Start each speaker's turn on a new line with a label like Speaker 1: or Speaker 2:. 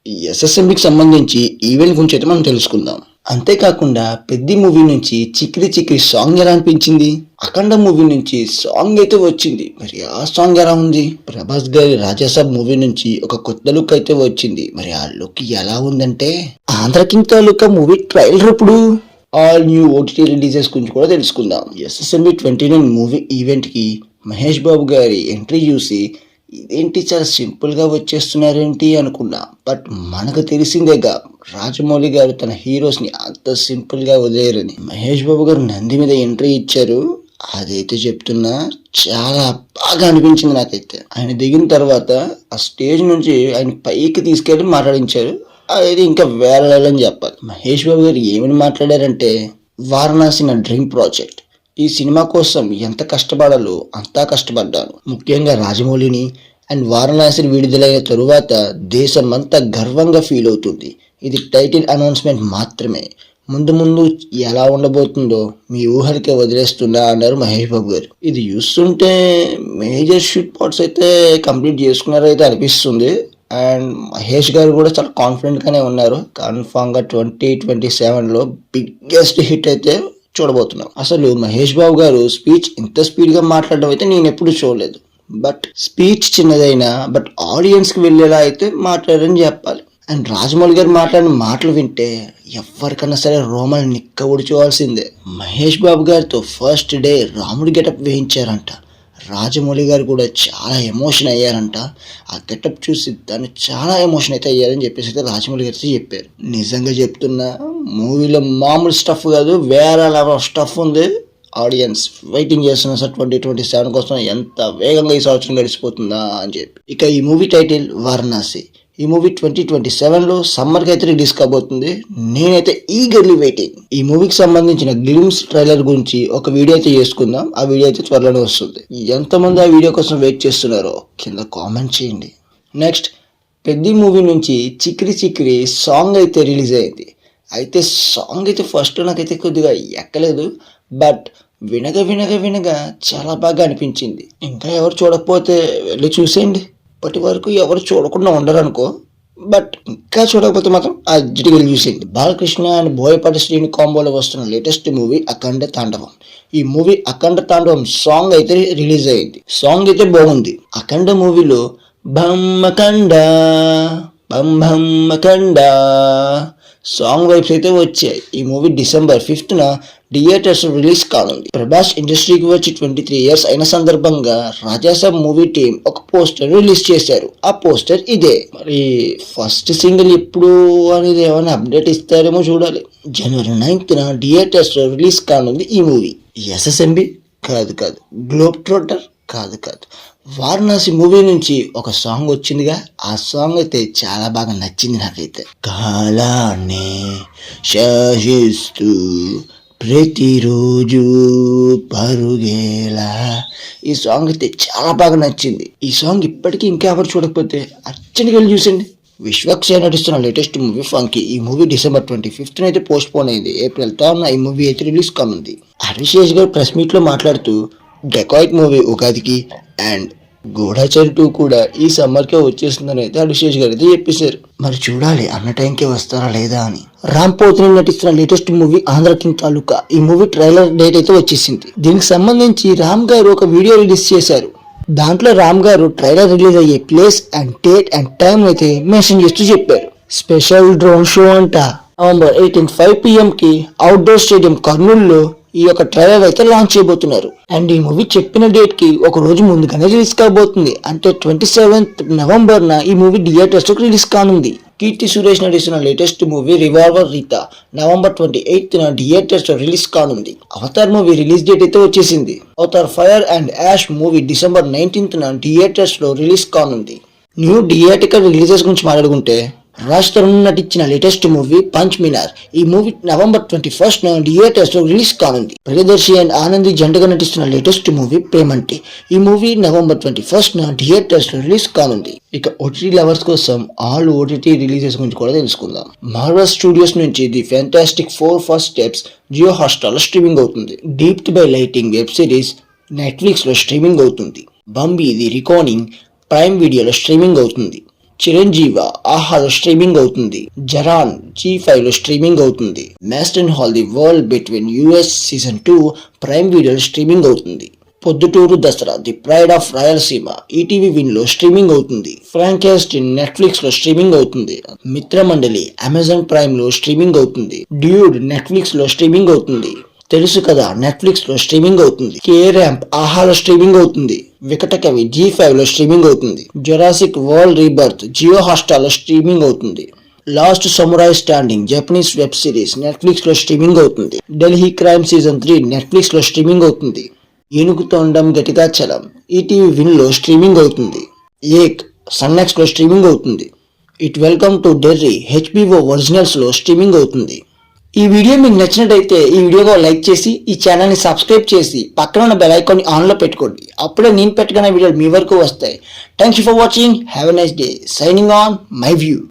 Speaker 1: ఎస్ఎస్ఎంబికి సంబంధించి ఈవెంట్ గురించి అయితే మనం తెలుసుకుందాం. అంతేకాకుండా పెద్ద మూవీ నుంచి చిక్కిరి చిక్కిరి సాంగ్ ఎలా అనిపించింది, అఖండ మూవీ నుంచి సాంగ్ అయితే వచ్చింది, మరి ఆ సాంగ్ ఎలా ఉంది, ప్రభాస్ గారి రాజాసాబ్ మూవీ నుంచి ఒక కొత్త లుక్ అయితే వచ్చింది, మరి ఆ లుక్ ఎలా ఉందంటే ఆంధ్ర కింగ్ తాలూకా మూవీ ట్రైలర్ ఇప్పుడు ఆల్ న్యూ ఓటీటీ రిలీజెస్ గురించి కూడా తెలుసుకుందాం. ఎస్ఎస్ఎంబి 29 మూవీ ఈవెంట్ కి మహేష్ బాబు గారి ఎంట్రీ చూసి ఇదేంటి చాలా సింపుల్ గా వచ్చేస్తున్నారేంటి అనుకున్నా. బట్ మనకు తెలిసిందేగా రాజమౌళి గారు తన హీరోస్ ని అంత సింపుల్ గా వదిలేరని. మహేష్ బాబు గారు నంది మీద ఎంట్రీ ఇచ్చారు, అదైతే చెప్తున్నా చాలా బాగా అనిపించింది నాకైతే. ఆయన దిగిన తర్వాత ఆ స్టేజ్ నుంచి ఆయన పైకి తీసుకెళ్లి మాట్లాడించారు, అది ఇంకా వేరే అని చెప్పాలి. మహేష్ బాబు గారు ఏమని మాట్లాడారంటే, వారణాసి నా డ్రీమ్ ప్రాజెక్ట్, ఈ సినిమా కోసం ఎంత కష్టపడాలో అంతా కష్టపడ్డాను. ముఖ్యంగా రాజమౌళిని అండ్ వారణాసిని విడుదలైన తరువాత దేశమంతా గర్వంగా ఫీల్ అవుతుంది. ఇది టైటిల్ అనౌన్స్మెంట్ మాత్రమే, ముందు ముందు ఎలా ఉండబోతుందో మీ ఊహలకే వదిలేస్తున్నా అన్నారు మహేష్ బాబు గారు. ఇది చూస్తుంటే మేజర్ షూట్ పార్ట్స్ అయితే కంప్లీట్ చేసుకున్నారైతే అనిపిస్తుంది. అండ్ మహేష్ గారు కూడా చాలా కాన్ఫిడెంట్ గానే ఉన్నారు. కన్ఫామ్ గా 2027లో బిగ్గెస్ట్ హిట్ అయితే చూడబోతున్నాం. అసలు మహేష్ బాబు గారు స్పీచ్ ఇంత స్పీడ్ గా మాట్లాడడం అయితే నేను ఎప్పుడు చూడలేదు. బట్ స్పీచ్ చిన్నదైనా బట్ ఆడియన్స్ కి వెళ్ళేలా అయితే మాట్లాడని చెప్పాలి. అండ్ రాజమౌళి గారు మాట్లాడిన మాటలు వింటే ఎవరికన్నా సరే రోమల్ నిక్క ఉడిచోవాల్సిందే. మహేష్ బాబు గారితో ఫస్ట్ డే రాముడి గెటప్ వేయించారంట. రాజమౌళి గారు కూడా చాలా ఎమోషన్ అయ్యారంట. ఆ గెటప్ చూసి తను చాలా ఎమోషన్ అయితే అయ్యారని చెప్పేసి అయితే రాజమౌళి గారు చెప్పారు. నిజంగా చెప్తున్నా, మూవీలో మామూలు స్టఫ్ కాదు, వేరే లెవెల్ స్టఫ్ ఉంది. ఆడియన్స్ వెయిటింగ్ చేస్తున్న సార్ 2027 కోసం, ఎంత వేగంగా ఈ సంవత్సరం గడిచిపోతుందా అని చెప్పి. ఇక ఈ మూవీ టైటిల్ వారణాసి. ఈ మూవీ 2027లో సమ్మర్ కి అయితే రిలీజ్ కాబోతుంది. నేనైతే ఈగర్లీ వెయిటింగ్. ఈ మూవీకి సంబంధించిన గ్లిమ్స్ ట్రైలర్ గురించి ఒక వీడియో అయితే చేసుకుందాం. ఆ వీడియో అయితే త్వరలోనే వస్తుంది. ఎంతమంది ఆ వీడియో కోసం వెయిట్ చేస్తున్నారో కింద కామెంట్ చేయండి. నెక్స్ట్, పెద్ద మూవీ నుంచి చిక్కిరి చిక్కిరి సాంగ్ అయితే రిలీజ్ అయింది. అయితే సాంగ్ అయితే ఫస్ట్ నాకైతే కొద్దిగా ఎక్కలేదు, బట్ వినగా వినగా వినగా చాలా బాగా అనిపించింది. ఇంకా ఎవరు చూడకపోతే వెళ్ళి చూసేయండి. ఇప్పటి వరకు ఎవరు చూడకుండా ఉండరు అనుకో, బట్ ఇంకా చూడకపోతే మాత్రం అర్జెంట్గా వెళ్ళి చూసేయండి. బాలకృష్ణ అండ్ బోయపాటి శ్రీని కాంబోలో వస్తున్న లేటెస్ట్ మూవీ అఖండ తాండవం. ఈ మూవీ అఖండ తాండవం సాంగ్ అయితే రిలీజ్ అయింది. సాంగ్ అయితే బాగుంది. అఖండ మూవీలో బమ్మకండ బమ్మకండ సాంగ్ వైబ్స్ అయితే వచ్చాయి. ఈ movie December 5th theatres release కానుంది. ప్రభాస్ ఇండస్ట్రీకి వచ్చి 23 years అయిన సందర్భంగా రాజాసాబ్ మూవీ టీం ఒక పోస్టర్ రిలీజ్ చేశారు. ఆ పోస్టర్ ఇదే. మరి ఫస్ట్ సింగిల్ ఎప్పుడు అనేది ఏమైనా అప్డేట్ ఇస్తారేమో చూడాలి. January 9th థియేటర్స్ రిలీజ్ కానుంది ఈ మూవీ. ఎస్ఎస్ఎంబి కాదు, గ్లోబ్ ట్రోటర్ కాదు, వారణాసి మూవీ నుంచి ఒక సాంగ్ వచ్చిందిగా, ఆ సాంగ్ అయితే చాలా బాగా నచ్చింది నాకైతే. కాలాన్ని శాసిస్తూ ప్రతిరోజు పరుగేలా, ఈ సాంగ్ అయితే చాలా బాగా నచ్చింది. ఈ సాంగ్ ఇప్పటికీ ఇంకా ఎవరు చూడకపోతే అర్జెంట్గా వెళ్ళి చూసండి. విశ్వక్ష నటిస్తున్న లేటెస్ట్ మూవీ ఫంకీ. ఈ మూవీ December 25th అయితే పోస్ట్ పోన్ అయింది. April 3rd ఈ మూవీ అయితే రిలీజ్ కానుంది. హరీష్ గారు ప్రెస్ మీట్ లో మాట్లాడుతూ డెకాయిట్ మూవీ ఉగాదికి అండ్ గూఢచారి 2 కూడా ఈ సమ్మర్ కే వచ్చేస్తుందని అయితే హరీష్ గారు అయితే చెప్పేశారు. మరి చూడాలి అన్న టైంకే వస్తారా లేదా అని. రామ్ పోతినేని నటిస్తున్న లేటెస్ట్ మూవీ ఆంధ్ర కింగ్ తాలూకా. ఈ మూవీ ట్రైలర్ డేట్ అయితే వచ్చేసింది. దీనికి సంబంధించి రామ్ గారు ఒక వీడియో రిలీజ్ చేశారు. దాంట్లో రామ్ గారు ట్రైలర్ రిలీజ్ అయ్యే place and date and time అయితే మెన్షన్ చేస్తూ చెప్పారు. స్పెషల్ డ్రోన్ షో అంట. November 18 5 PM కి అవుట్డోర్ స్టేడియం కర్నూలులో ఈ యొక్క ట్రైలర్ అయితే లాంచ్ చేయబోతున్నారు. అండ్ ఈ మూవీ చెప్పిన డేట్ కి ఒక రోజు ముందుగానే రిలీజ్ కాబోతుంది. అంటే 27th November ఈ మూవీ థియేటర్స్ లో రిలీజ్ కానుంది. కీర్తి సురేష్ నటిస్తున్న latest movie revolver Rita November 28th theatres లో రిలీజ్ కానుంది. అవతార్ మూవీ రిలీజ్ డేట్ అయితే వచ్చేసింది. Avatar fire and ash movie December 19th theatres లో రిలీజ్ కానుంది. న్యూ థియేటికల్ రిలీజెస్ గురించి మాట్లాడుకుంటే రాజ్ తరుణ్ నటించిన లేటెస్ట్ మూవీ పంచ్ మినార్. ఈ మూవీ November 21st థియేటర్స్ లో రిలీజ్ కానుంది. ప్రియదర్శి అండ్ ఆనంది జంటగా నటిస్తున్న లేటెస్ట్ మూవీ ప్రేమంటి. ఈ మూవీ November 21st థియేటర్స్ లో రిలీజ్ కానుంది. ఇక ఓటీటీ లవర్స్ కోసం ఆల్ ఓటీటీ రిలీజెస్ గురించి కూడా తెలుసుకుందాం. మార్వెల్ స్టూడియోస్ నుంచి the fantastic 4 first steps Jio Hotstar లో స్ట్రీమింగ్ అవుతుంది. డీప్డ్ by lightning web series Netflix లో స్ట్రీమింగ్ అవుతుంది. బంబీ ది రికార్డింగ్ ప్రైమ్ వీడియోలో స్ట్రీమింగ్ అవుతుంది. చిరంజీవి ఆహాలో స్ట్రీమింగ్ అవుతుంది. జరాన్ G5 లో స్ట్రీమింగ్ అవుతుంది. మ్యాస్టన్ హాల్ the world between US season 2 prime వీడియోలో స్ట్రీమింగ్ అవుతుంది. Proddatur Dasara the pride of Rayalaseema ETV win లో స్ట్రీమింగ్ అవుతుంది. ఫ్రాంకెస్టీన్ నెట్ఫ్లిక్స్ లో స్ట్రీమింగ్ అవుతుంది. మిత్రమండలి అమెజాన్ ప్రైమ్ లో స్ట్రీమింగ్ అవుతుంది. డ్యూడ్ నెట్ఫ్లిక్స్ లో స్ట్రీమింగ్ అవుతుంది. తెలుసు కదా నెట్ఫ్లిక్స్ లో స్ట్రీమింగ్ అవుతుంది. కే ర్యాంప్ ఆహాలో స్ట్రీమింగ్ అవుతుంది. వికటకవి G5 లో స్ట్రీమింగ్ అవుతుంది. Jurassic World Rebirth Jio Hotstar లో స్ట్రీమింగ్ అవుతుంది. Last Samurai Standing Japanese web series Netflix లో స్ట్రీమింగ్ అవుతుంది. ఢిల్లీ క్రైమ్ సీజన్ 3 నెట్ఫ్లిక్స్ లో స్ట్రీమింగ్ అవుతుంది. ఏనుగు తొండం గట్టిగా చలం ఈటీవీ విన్ లో స్ట్రీమింగ్ అవుతుంది. ఏక్ సన్నెక్స్ లో స్ట్రీమింగ్ అవుతుంది. It welcome to Derry HBO originals లో స్ట్రీమింగ్ అవుతుంది. ఈ వీడియో మీకు నచ్చినట్టయితే ఈ వీడియోగా లైక్ చేసి ఈ ఛానల్ని సబ్స్క్రైబ్ చేసి పక్కన ఉన్న బెల్ ఐకాన్ని ఆన్లో పెట్టుకోండి. అప్పుడే నేను పెట్టుకున్న వీడియోలు మీ వరకు వస్తాయి. Thanks for watching. Have a nice day. Signing on my view.